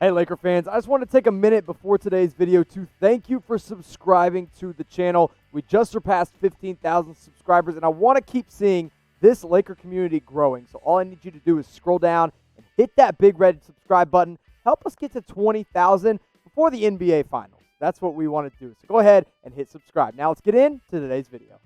Hey, Laker fans, I just want to take a minute before today's video to thank you for subscribing to the channel. We just surpassed 15,000 subscribers, and I want to keep seeing this Laker community growing. So all I need you to do is scroll down and hit that big red subscribe button. Help us get to 20,000 before the NBA Finals. That's what we want to do. So go ahead and hit subscribe. Now let's get into today's video.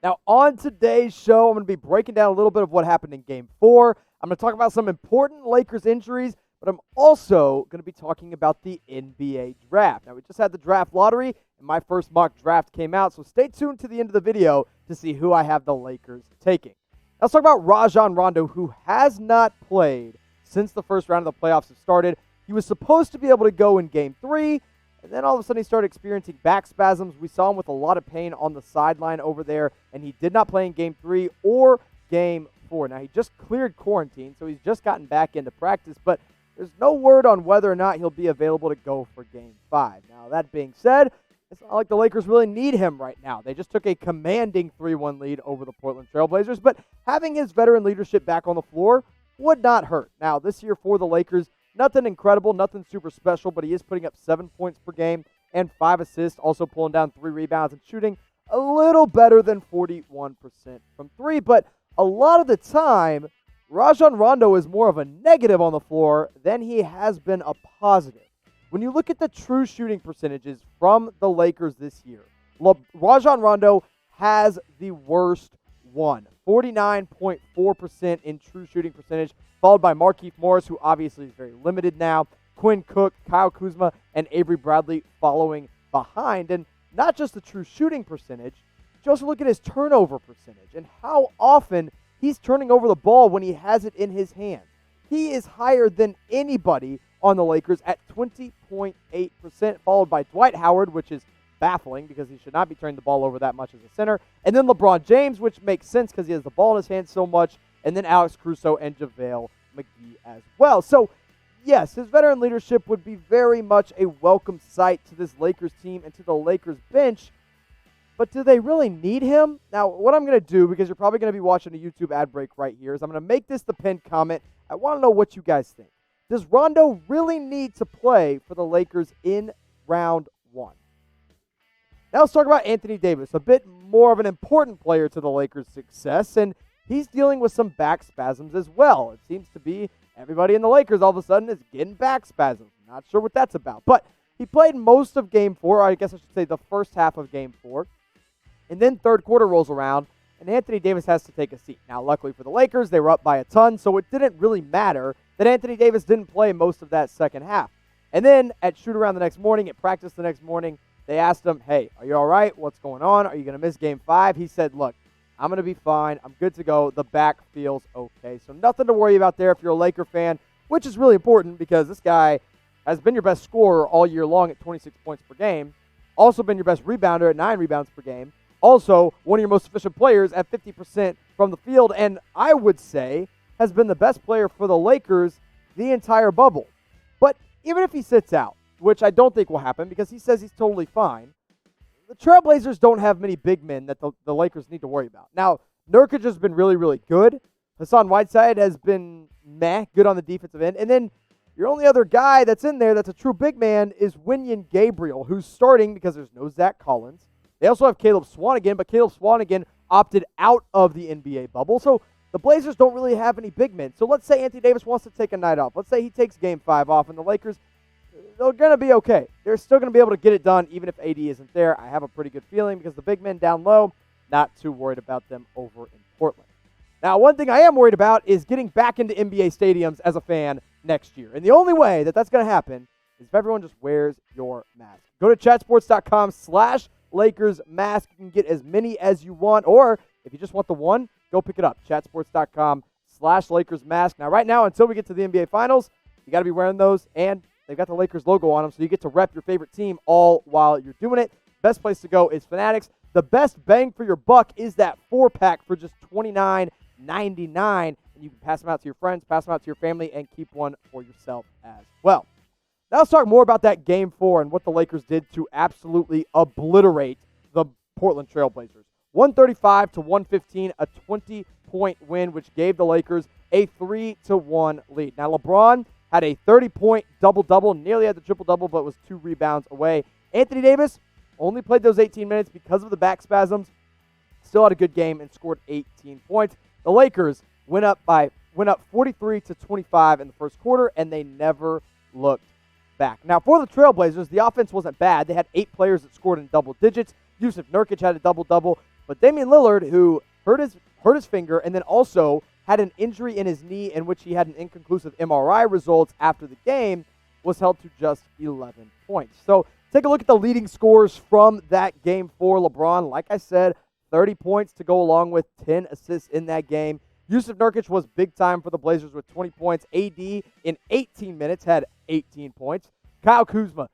Now, on today's show, I'm going to be breaking down a little bit of what happened in Game 4. I'm going to talk about some important Lakers injuries, but I'm also going to be talking about the NBA draft. Now, we just had the draft lottery, and my first mock draft came out, so stay tuned to the end of the video to see who I have the Lakers taking. Now, let's talk about Rajon Rondo, who has not played since the first round of the playoffs have started. He was supposed to be able to go in Game 3, and then all of a sudden he started experiencing back spasms. We saw him with a lot of pain on the sideline over there, and he did not play in Game 3 or Game 4. Now, he just cleared quarantine, so he's just gotten back into practice, but there's no word on whether or not he'll be available to go for Game 5. Now, that being said, it's not like the Lakers really need him right now. They just took a commanding 3-1 lead over the Portland Trail Blazers, but having his veteran leadership back on the floor would not hurt. Now, this year for the Lakers, nothing incredible, nothing super special, but he is putting up 7 points per game and 5 assists, also pulling down 3 rebounds and shooting a little better than 41% from 3. But a lot of the time, Rajon Rondo is more of a negative on the floor than he has been a positive. When you look at the true shooting percentages from the Lakers this year, Rajon Rondo has the worst one. 49.4% in true shooting percentage, followed by Markieff Morris, who obviously is very limited now, Quinn Cook, Kyle Kuzma, and Avery Bradley following behind. And not just the true shooting percentage, you also look at his turnover percentage and how often he's turning over the ball when he has it in his hand. He is higher than anybody on the Lakers at 20.8%, followed by Dwight Howard, which is baffling because he should not be turning the ball over that much as a center. And then LeBron James, which makes sense because he has the ball in his hand so much. And then Alex Caruso and JaVale McGee as well. So, yes, his veteran leadership would be very much a welcome sight to this Lakers team and to the Lakers bench. But do they really need him? Now, what I'm going to do, because you're probably going to be watching a YouTube ad break right here, is I'm going to make this the pinned comment. I want to know what you guys think. Does Rondo really need to play for the Lakers in round 1? Now let's talk about Anthony Davis, a bit more of an important player to the Lakers' success, and he's dealing with some back spasms as well. It seems to be everybody in the Lakers all of a sudden is getting back spasms. Not sure what that's about, but he played most of Game 4, or I guess I should say the first half of Game 4, and then third quarter rolls around, and Anthony Davis has to take a seat. Now, luckily for the Lakers, they were up by a ton, so it didn't really matter that Anthony Davis didn't play most of that second half. And then at shoot-around the next morning, at practice the next morning, they asked him, hey, are you all right? What's going on? Are you going to miss Game 5? He said, look, I'm going to be fine. I'm good to go. The back feels okay. So nothing to worry about there if you're a Laker fan, which is really important because this guy has been your best scorer all year long at 26 points per game, also been your best rebounder at 9 rebounds per game, also one of your most efficient players at 50% from the field, and I would say has been the best player for the Lakers the entire bubble. But even if he sits out, which I don't think will happen because he says he's totally fine, the Trailblazers don't have many big men that the Lakers need to worry about. Now, Nurkic has been really, really good. Hassan Whiteside has been good on the defensive end. And then your only other guy that's in there that's a true big man is Wenyen Gabriel, who's starting because there's no Zach Collins. They also have Caleb Swanigan, but Caleb Swanigan opted out of the NBA bubble. So the Blazers don't really have any big men. So let's say Anthony Davis wants to take a night off. Let's say he takes Game 5 off, and the Lakers, they're going to be okay. They're still going to be able to get it done even if AD isn't there. I have a pretty good feeling because the big men down low, not too worried about them over in Portland. Now, one thing I am worried about is getting back into NBA stadiums as a fan next year. And the only way that that's going to happen is if everyone just wears your mask. Go to chatsports.com/Lakers mask. You can get as many as you want. Or if you just want the one, go pick it up. Chatsports.com/Lakers mask. Now, right now, until we get to the NBA Finals, you got to be wearing those. And they've got the Lakers logo on them, so you get to rep your favorite team all while you're doing it. Best place to go is Fanatics. The best bang for your buck is that 4-pack for just $29.99. And you can pass them out to your friends, pass them out to your family, and keep one for yourself as well. Now let's talk more about that Game 4 and what the Lakers did to absolutely obliterate the Portland Trail Blazers. 135 to 115, a 20-point win, which gave the Lakers a 3-1 lead. Now, LeBron had a 30-point double-double, nearly had the triple-double, but was 2 rebounds away. Anthony Davis only played those 18 minutes because of the back spasms. Still had a good game and scored 18 points. The Lakers went up 43 to 25 in the first quarter, and they never looked back. Now, for the Trailblazers, the offense wasn't bad. They had 8 players that scored in double digits. Yusuf Nurkic had a double-double, but Damian Lillard, who hurt his finger and then also had an injury in his knee in which he had an inconclusive MRI results after the game, was held to just 11 points. So take a look at the leading scores from that game for LeBron. Like I said, 30 points to go along with 10 assists in that game. Yusuf Nurkic was big time for the Blazers with 20 points. AD in 18 minutes had 18 points. Kyle Kuzma,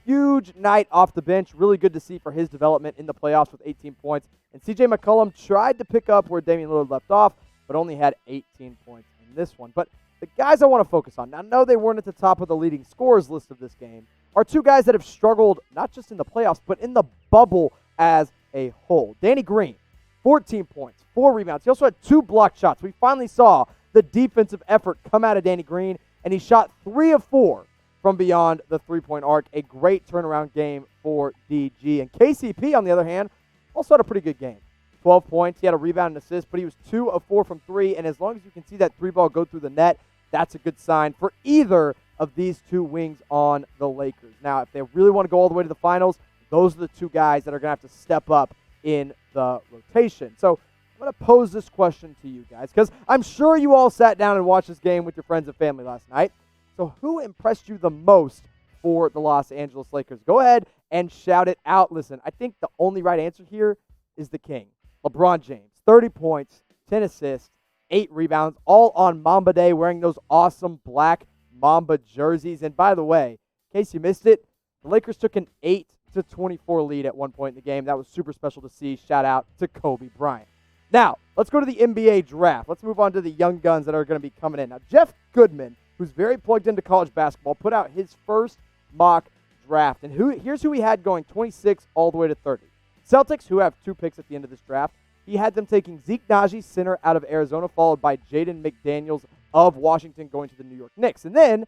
huge night off the bench. Really good to see for his development in the playoffs with 18 points. And CJ McCollum tried to pick up where Damian Lillard left off, but only had 18 points in this one. But the guys I want to focus on, now I know they weren't at the top of the leading scorers list of this game, are 2 guys that have struggled not just in the playoffs, but in the bubble as a whole. Danny Green, 14 points, 4 rebounds. He also had 2 blocked shots. We finally saw the defensive effort come out of Danny Green, and he shot 3 of 4 from beyond the three-point arc. A great turnaround game for DG. And KCP, on the other hand, also had a pretty good game. 12 points. He had a rebound and assist, but he was 2 of 4 from 3. And as long as you can see that 3-ball go through the net, that's a good sign for either of these 2 wings on the Lakers. Now, if they really want to go all the way to the finals, those are the 2 guys that are going to have to step up in the rotation. So I'm going to pose this question to you guys because I'm sure you all sat down and watched this game with your friends and family last night. So who impressed you the most for the Los Angeles Lakers? Go ahead and shout it out. Listen, I think the only right answer here is the king, LeBron James. 30 points, 10 assists, 8 rebounds, all on Mamba Day, wearing those awesome black Mamba jerseys. And by the way, in case you missed it, the Lakers took an 8-24 lead at one point in the game. That was super special to see. Shout out to Kobe Bryant. Now, let's go to the NBA draft. Let's move on to the young guns that are going to be coming in. Now, Jeff Goodman, who's very plugged into college basketball, put out his first mock draft. And here's who he had going 26 all the way to 30. Celtics, who have 2 picks at the end of this draft, he had them taking Zeke Naji, center out of Arizona, followed by Jaden McDaniels of Washington going to the New York Knicks. And then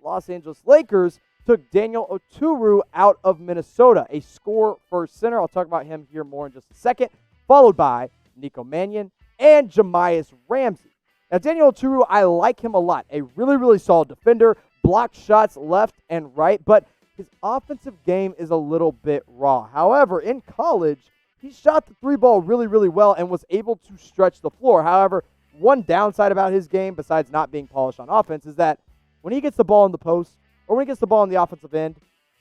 Los Angeles Lakers took Daniel Oturu out of Minnesota, a score-first center. I'll talk about him here more in just a second, followed by Nico Mannion and Jamias Ramsey. Now, Daniel Oturu, I like him a lot. A really, really solid defender, blocked shots left and right, but his offensive game is a little bit raw. However, in college, he shot the 3-ball really, really well and was able to stretch the floor. However, one downside about his game, besides not being polished on offense, is that when he gets the ball in the post or when he gets the ball on the offensive end,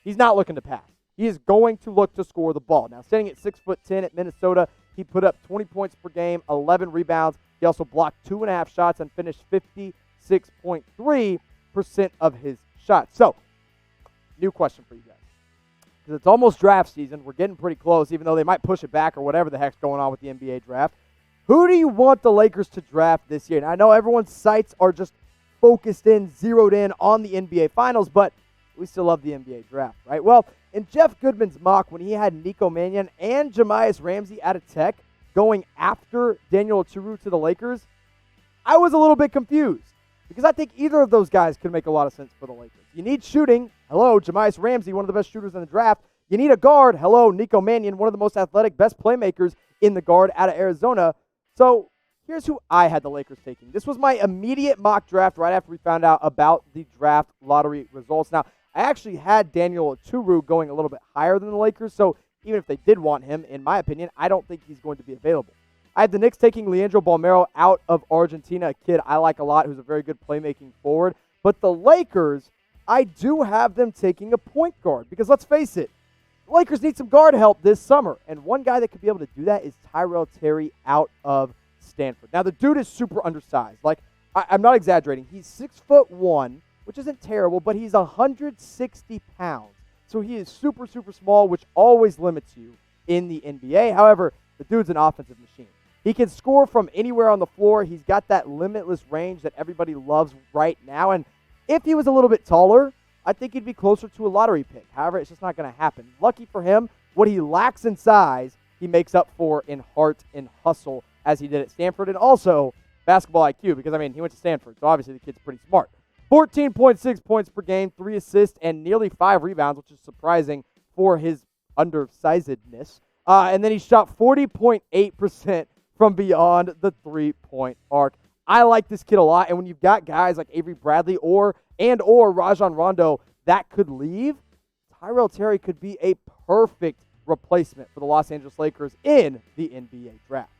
he's not looking to pass. He is going to look to score the ball. Now, standing at 6'10" at Minnesota, he put up 20 points per game, 11 rebounds. He also blocked 2.5 shots and finished 56.3% of his shots. So, new question for you guys. Because it's almost draft season. We're getting pretty close, even though they might push it back or whatever the heck's going on with the NBA draft. Who do you want the Lakers to draft this year? Now, I know everyone's sights are just focused in, zeroed in on the NBA Finals, but we still love the NBA draft, right? Well, in Jeff Goodman's mock, when he had Nico Mannion and Jamias Ramsey out of Tech going after Daniel Oturu to the Lakers, I was a little bit confused because I think either of those guys could make a lot of sense for the Lakers. You need shooting. Hello, Jamias Ramsey, one of the best shooters in the draft. You need a guard. Hello, Nico Mannion, one of the most athletic, best playmakers in the guard out of Arizona. So here's who I had the Lakers taking. This was my immediate mock draft right after we found out about the draft lottery results. Now, I actually had Daniel Oturu going a little bit higher than the Lakers, so even if they did want him, in my opinion, I don't think he's going to be available. I had the Knicks taking Leandro Balmero out of Argentina, a kid I like a lot who's a very good playmaking forward. But the Lakers, I do have them taking a point guard because let's face it, the Lakers need some guard help this summer. And one guy that could be able to do that is Tyrell Terry out of Stanford. Now, the dude is super undersized. Like, I'm not exaggerating. He's 6'1", which isn't terrible, but he's 160 pounds. So he is super, super small, which always limits you in the NBA. However, the dude's an offensive machine. He can score from anywhere on the floor. He's got that limitless range that everybody loves right now. And if he was a little bit taller, I think he'd be closer to a lottery pick. However, it's just not going to happen. Lucky for him, what he lacks in size, he makes up for in heart and hustle as he did at Stanford, and also basketball IQ, because, I mean, he went to Stanford, so obviously the kid's pretty smart. 14.6 points per game, 3 assists, and nearly 5 rebounds, which is surprising for his undersizedness. And then he shot 40.8% from beyond the three-point arc. I like this kid a lot, and when you've got guys like Avery Bradley or Rajon Rondo that could leave, Tyrell Terry could be a perfect replacement for the Los Angeles Lakers in the NBA draft.